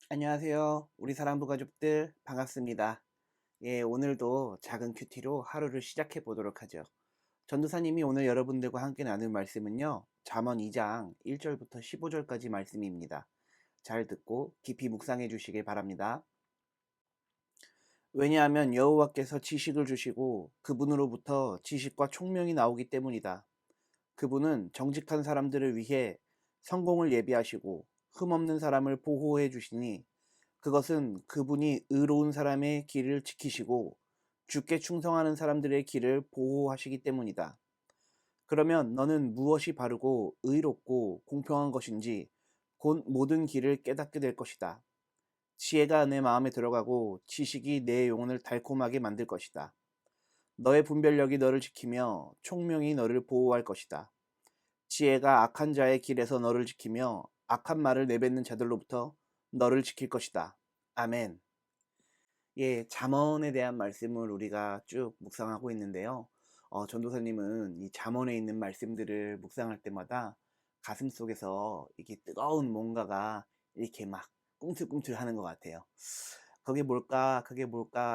안녕하세요. 우리 사랑부 가족들 반갑습니다. 예, 오늘도 작은 큐티로 하루를 시작해 보도록 하죠. 전도사님이 오늘 여러분들과 함께 나눌 말씀은요. 잠언 2장 1절부터 15절까지 말씀입니다. 잘 듣고 깊이 묵상해 주시길 바랍니다. 왜냐하면 여호와께서 지식을 주시고 그분으로부터 지식과 총명이 나오기 때문이다. 그분은 정직한 사람들을 위해 성공을 예비하시고 흠없는 사람을 보호해 주시니 그것은 그분이 의로운 사람의 길을 지키시고 주께 충성하는 사람들의 길을 보호하시기 때문이다. 그러면 너는 무엇이 바르고 의롭고 공평한 것인지 곧 모든 길을 깨닫게 될 것이다. 지혜가 내 마음에 들어가고 지식이 내 영혼을 달콤하게 만들 것이다. 너의 분별력이 너를 지키며 총명이 너를 보호할 것이다. 지혜가 악한 자의 길에서 너를 지키며 악한 말을 내뱉는 자들로부터 너를 지킬 것이다. 아멘. 예, 잠언에 대한 말씀을 우리가 쭉 묵상하고 있는데요. 전도사님은 이 잠언에 있는 말씀들을 묵상할 때마다 가슴 속에서 이게 뜨거운 뭔가가 이렇게 막 꿈틀꿈틀 하는 것 같아요. 그게 뭘까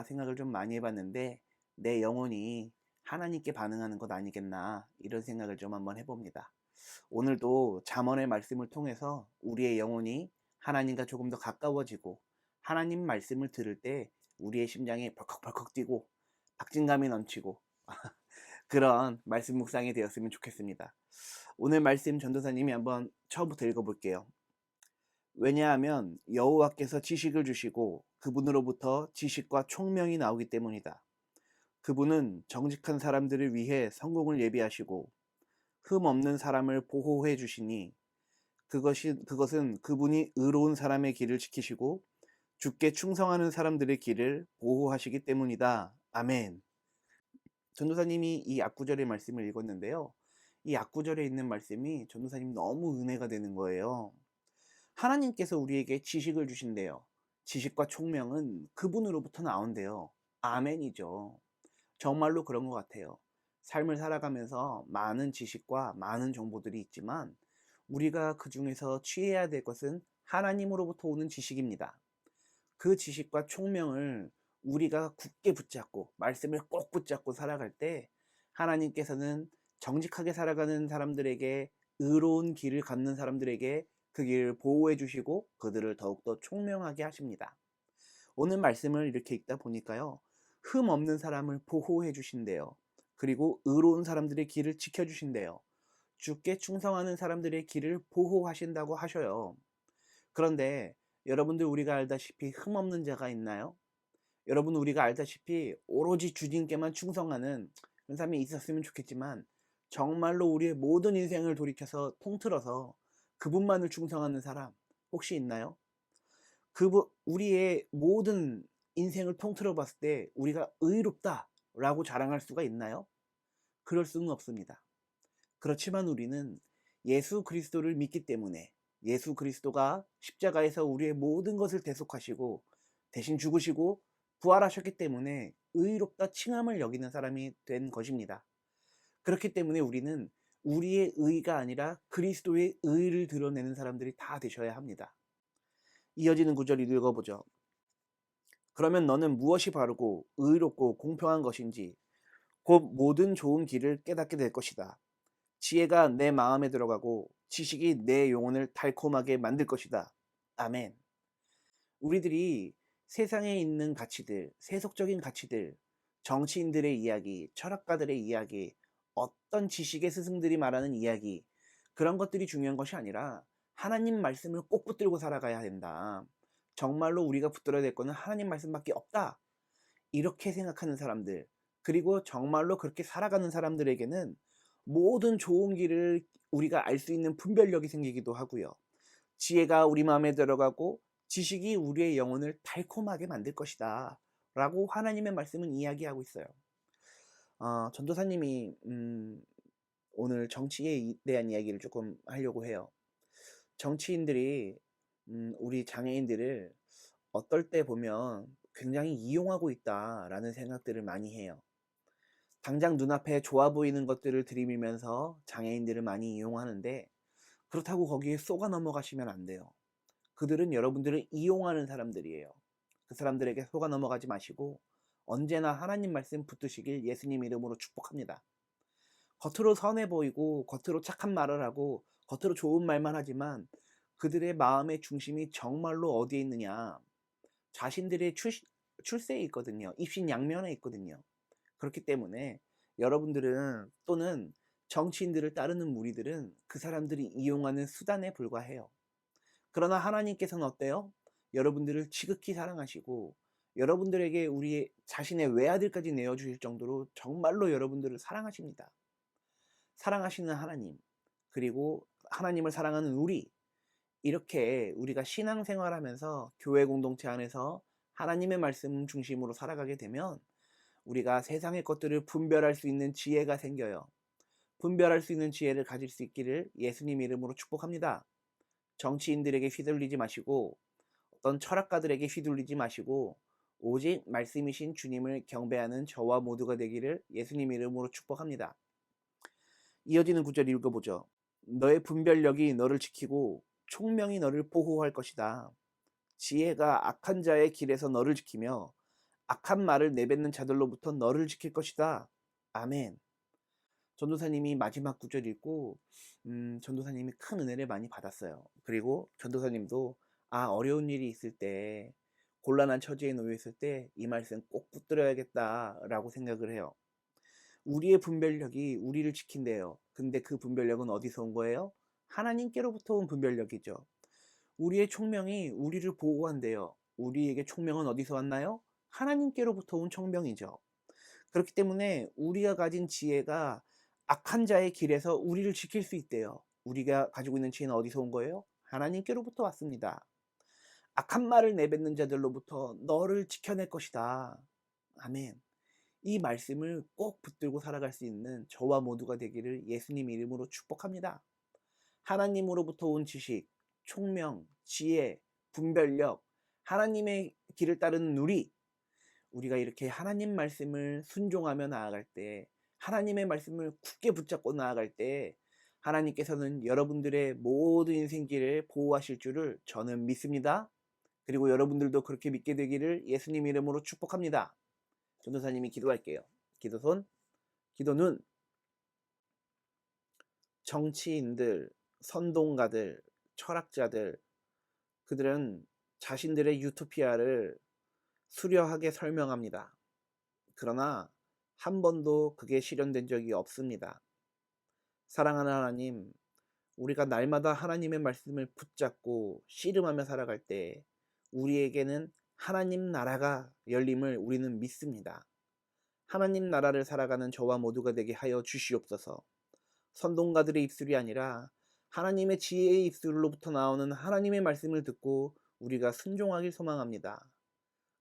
생각을 좀 많이 해봤는데 내 영혼이 하나님께 반응하는 것 아니겠나 이런 생각을 좀 한번 해봅니다. 오늘도 잠언의 말씀을 통해서 우리의 영혼이 하나님과 조금 더 가까워지고 하나님 말씀을 들을 때 우리의 심장이 벌컥벌컥 뛰고 박진감이 넘치고 그런 말씀 묵상이 되었으면 좋겠습니다. 오늘 말씀 전도사님이 한번 처음부터 읽어볼게요. 왜냐하면 여호와께서 지식을 주시고 그분으로부터 지식과 총명이 나오기 때문이다. 그분은 정직한 사람들을 위해 성공을 예비하시고 흠 없는 사람을 보호해 주시니 그것은 그분이 의로운 사람의 길을 지키시고 주께 충성하는 사람들의 길을 보호하시기 때문이다. 아멘. 전도사님이 이 앞구절의 말씀을 읽었는데요. 이 앞구절에 있는 말씀이 전도사님 너무 은혜가 되는 거예요. 하나님께서 우리에게 지식을 주신대요. 지식과 총명은 그분으로부터 나온대요. 아멘이죠. 정말로 그런 것 같아요. 삶을 살아가면서 많은 지식과 많은 정보들이 있지만 우리가 그 중에서 취해야 될 것은 하나님으로부터 오는 지식입니다. 그 지식과 총명을 우리가 굳게 붙잡고 말씀을 꼭 붙잡고 살아갈 때 하나님께서는 정직하게 살아가는 사람들에게 의로운 길을 갖는 사람들에게 그 길을 보호해 주시고 그들을 더욱더 총명하게 하십니다. 오늘 말씀을 이렇게 읽다 보니까요. 흠 없는 사람을 보호해 주신대요. 그리고 의로운 사람들의 길을 지켜 주신대요. 주께 충성하는 사람들의 길을 보호하신다고 하셔요. 그런데 여러분들 우리가 알다시피 흠없는 자가 있나요? 여러분 우리가 알다시피 오로지 주님께만 충성하는 그런 사람이 있었으면 좋겠지만 정말로 우리의 모든 인생을 돌이켜서 통틀어서 그분만을 충성하는 사람 혹시 있나요? 우리의 모든 인생을 통틀어 봤을 때 우리가 의롭다라고 자랑할 수가 있나요? 그럴 수는 없습니다. 그렇지만 우리는 예수 그리스도를 믿기 때문에 예수 그리스도가 십자가에서 우리의 모든 것을 대속하시고 대신 죽으시고 부활하셨기 때문에 의롭다 칭함을 여기는 사람이 된 것입니다. 그렇기 때문에 우리는 우리의 의가 아니라 그리스도의 의를 드러내는 사람들이 다 되셔야 합니다. 이어지는 구절 읽어보죠. 그러면 너는 무엇이 바르고 의롭고 공평한 것인지 곧 모든 좋은 길을 깨닫게 될 것이다. 지혜가 내 마음에 들어가고 지식이 내 영혼을 달콤하게 만들 것이다. 아멘. 우리들이 세상에 있는 가치들, 세속적인 가치들, 정치인들의 이야기, 철학가들의 이야기, 어떤 지식의 스승들이 말하는 이야기, 그런 것들이 중요한 것이 아니라 하나님 말씀을 꼭 붙들고 살아가야 된다. 정말로 우리가 붙들어야 될 거는 하나님 말씀밖에 없다. 이렇게 생각하는 사람들, 그리고 정말로 그렇게 살아가는 사람들에게는 모든 좋은 길을 우리가 알 수 있는 분별력이 생기기도 하고요. 지혜가 우리 마음에 들어가고 지식이 우리의 영혼을 달콤하게 만들 것이다. 라고 하나님의 말씀은 이야기하고 있어요. 전도사님이 오늘 정치에 대한 이야기를 조금 하려고 해요. 정치인들이 우리 장애인들을 어떨 때 보면 굉장히 이용하고 있다라는 생각들을 많이 해요. 당장 눈앞에 좋아 보이는 것들을 들이밀면서 장애인들을 많이 이용하는데 그렇다고 거기에 쏘가 넘어가시면 안 돼요. 그들은 여러분들을 이용하는 사람들이에요. 그 사람들에게 속아 넘어가지 마시고 언제나 하나님 말씀 붙드시길 예수님 이름으로 축복합니다. 겉으로 선해 보이고 겉으로 착한 말을 하고 겉으로 좋은 말만 하지만 그들의 마음의 중심이 정말로 어디에 있느냐? 자신들의 출세에 있거든요. 입신양면에 있거든요. 그렇기 때문에 여러분들은 또는 정치인들을 따르는 무리들은 그 사람들이 이용하는 수단에 불과해요. 그러나 하나님께서는 어때요? 여러분들을 지극히 사랑하시고 여러분들에게 우리 자신의 외아들까지 내어주실 정도로 정말로 여러분들을 사랑하십니다. 사랑하시는 하나님, 그리고 하나님을 사랑하는 우리, 이렇게 우리가 신앙생활하면서 교회 공동체 안에서 하나님의 말씀 중심으로 살아가게 되면 우리가 세상의 것들을 분별할 수 있는 지혜가 생겨요. 분별할 수 있는 지혜를 가질 수 있기를 예수님 이름으로 축복합니다. 정치인들에게 휘둘리지 마시고 어떤 철학가들에게 휘둘리지 마시고 오직 말씀이신 주님을 경배하는 저와 모두가 되기를 예수님 이름으로 축복합니다. 이어지는 구절 읽어보죠. 너의 분별력이 너를 지키고 총명이 너를 보호할 것이다. 지혜가 악한 자의 길에서 너를 지키며 악한 말을 내뱉는 자들로부터 너를 지킬 것이다. 아멘. 전도사님이 마지막 구절 읽고 전도사님이 큰 은혜를 많이 받았어요. 그리고 전도사님도 어려운 일이 있을 때, 곤란한 처지에 놓여 있을 때 이 말씀 꼭 붙들어야겠다라고 생각을 해요. 우리의 분별력이 우리를 지킨대요. 근데 그 분별력은 어디서 온 거예요? 하나님께로부터 온 분별력이죠. 우리의 총명이 우리를 보호한대요. 우리에게 총명은 어디서 왔나요? 하나님께로부터 온 총명이죠. 그렇기 때문에 우리가 가진 지혜가 악한 자의 길에서 우리를 지킬 수 있대요. 우리가 가지고 있는 지혜는 어디서 온 거예요? 하나님께로부터 왔습니다. 악한 말을 내뱉는 자들로부터 너를 지켜낼 것이다. 아멘. 이 말씀을 꼭 붙들고 살아갈 수 있는 저와 모두가 되기를 예수님 이름으로 축복합니다. 하나님으로부터 온 지식, 총명, 지혜, 분별력, 하나님의 길을 따르는 우리가 이렇게 하나님 말씀을 순종하며 나아갈 때, 하나님의 말씀을 굳게 붙잡고 나아갈 때 하나님께서는 여러분들의 모든 인생길을 보호하실 줄을 저는 믿습니다. 그리고 여러분들도 그렇게 믿게 되기를 예수님 이름으로 축복합니다. 전도사님이 기도할게요. 기도손, 기도눈. 정치인들, 선동가들, 철학자들, 그들은 자신들의 유토피아를 수려하게 설명합니다. 그러나 한 번도 그게 실현된 적이 없습니다. 사랑하는 하나님, 우리가 날마다 하나님의 말씀을 붙잡고 씨름하며 살아갈 때 우리에게는 하나님 나라가 열림을 우리는 믿습니다. 하나님 나라를 살아가는 저와 모두가 되게 하여 주시옵소서. 선동가들의 입술이 아니라 하나님의 지혜의 입술로부터 나오는 하나님의 말씀을 듣고 우리가 순종하길 소망합니다.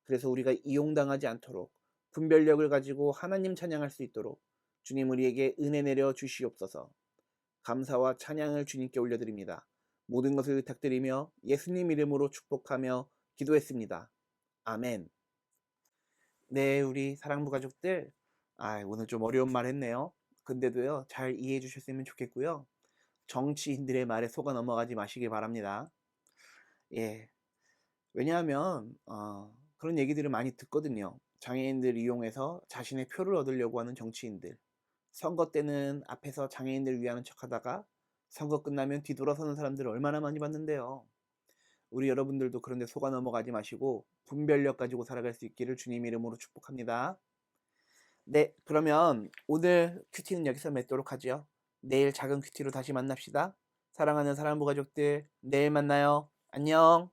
그래서 우리가 이용당하지 않도록 분별력을 가지고 하나님 찬양할 수 있도록 주님 우리에게 은혜 내려 주시옵소서. 감사와 찬양을 주님께 올려드립니다. 모든 것을 부탁드리며 예수님 이름으로 축복하며 기도했습니다. 아멘. 네, 우리 사랑부 가족들, 오늘 좀 어려운 말 했네요. 근데도요, 잘 이해해 주셨으면 좋겠고요. 정치인들의 말에 속아 넘어가지 마시길 바랍니다. 예. 왜냐하면 그런 얘기들을 많이 듣거든요. 장애인들 이용해서 자신의 표를 얻으려고 하는 정치인들. 선거 때는 앞에서 장애인들 위하는 척하다가 선거 끝나면 뒤돌아서는 사람들을 얼마나 많이 봤는데요. 우리 여러분들도 그런데 속아 넘어가지 마시고 분별력 가지고 살아갈 수 있기를 주님 이름으로 축복합니다. 네, 그러면 오늘 큐티는 여기서 맺도록 하죠. 내일 작은 큐티로 다시 만납시다. 사랑하는 사랑부 가족들, 내일 만나요. 안녕.